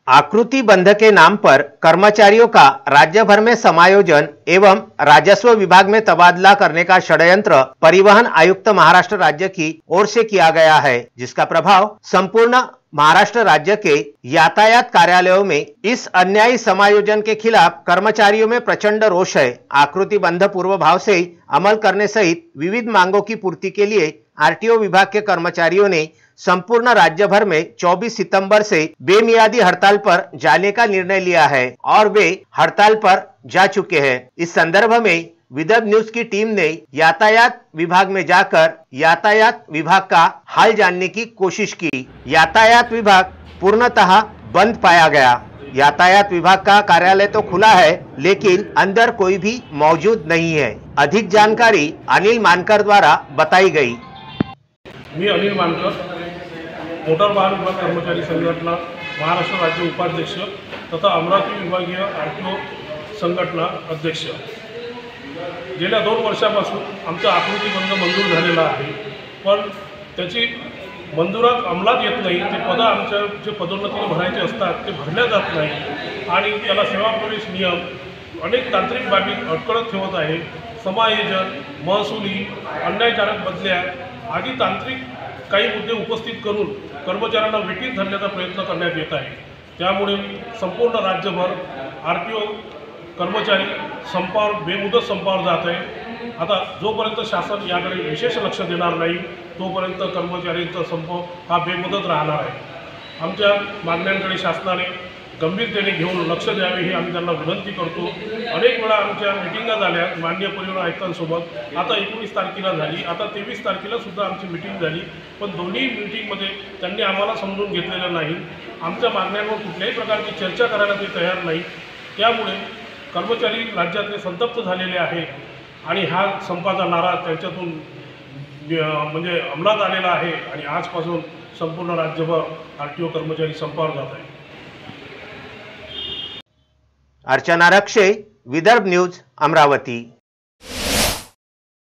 आकृति बंध के नाम पर कर्मचारियों का राज्य भर में समायोजन एवं राजस्व विभाग में तबादला करने का षड्यंत्र परिवहन आयुक्त महाराष्ट्र राज्य की ओर से किया गया है, जिसका प्रभाव संपूर्ण महाराष्ट्र राज्य के यातायात कार्यालयों में इस अन्यायी समायोजन के खिलाफ कर्मचारियों में प्रचंड रोष है। आकृति बंध पूर्व भाव से अमल करने सहित विविध मांगों की पूर्ति के लिए आरटीओ विभाग के कर्मचारियों ने संपूर्ण राज्य भर में 24 सितंबर से बेमियादी हड़ताल पर जाने का निर्णय लिया है और वे हड़ताल पर जा चुके हैं। इस संदर्भ में विदर्भ न्यूज की टीम ने यातायात विभाग में जाकर यातायात विभाग का हाल जानने की कोशिश की। यातायात विभाग पूर्णतः बंद पाया गया। यातायात विभाग का कार्यालय तो खुला है, लेकिन अंदर कोई भी मौजूद नहीं है। अधिक जानकारी अनिल मानकर द्वारा बताई गई। मी अनिल मानकर, मोटार वाहन विभाग कर्मचारी संघटना महाराष्ट्र राज्य उपाध्यक्ष तथा अमरावती विभागीय आरटीओ संघटना अध्यक्ष। गेल्या 2 वर्षापासून आमचा आकृती बंध मंजूर झालेला आहे, पण त्याची मंजुरात अंमलात येत नाही। ते पद आमच्या जे पदोन्नतीने भरायचे असतात ते भरल्या जात नाही आणि त्याला सेवा प्रवेश नियम अनेक तांत्रिक बाबी अडकळत ठेवत आहे। समायोजन, महसुली, अन्यायकारक बदल्या आदी तांत्रिक काही मुद्दे उपस्थित करून कर्मचाऱ्यांना वेठीत धरण्याचा प्रयत्न करण्यात येत आहे। त्यामुळे संपूर्ण राज्यभर आरटीओ कर्मचारी संपावर बेमुदत संपावर जात आहे। आता जोपर्यंत शासन याकडे विशेष लक्ष देणार नाही तोपर्यंत कर्मचाऱ्यांचा संप हा बेमुदत राहणार आहे। आमच्या मागण्यांकडे शासनाने गंभीरतेने घेऊन लक्ष द्यावे ही आम्ही त्यांना विनंती करतो। अनेक वेळा आमच्या मीटिंगा झाल्या माननीय परिवहन आयुक्तांसोबत, आता 19 तारखेला झाली, आता 23 तारखेला सुद्धा आमची मीटिंग झाली, पण दोन्ही मीटिंगमध्ये त्यांनी आम्हाला समजून घेतलेलं नाही। आमच्या मागण्यांवर कुठल्याही प्रकारची चर्चा करायला ते तयार नाही। त्यामुळे कर्मचारी राज्यातले संतप्त झालेले आहेत आणि हा संपाचा नारा त्यांच्यातून म्हणजे अंमलात आलेला आहे आणि आजपासून संपूर्ण राज्यभर आरटीओ कर्मचारी संपावर जात आहेत। अर्चना रक्षे, विदर्भ न्यूज, अमरावती।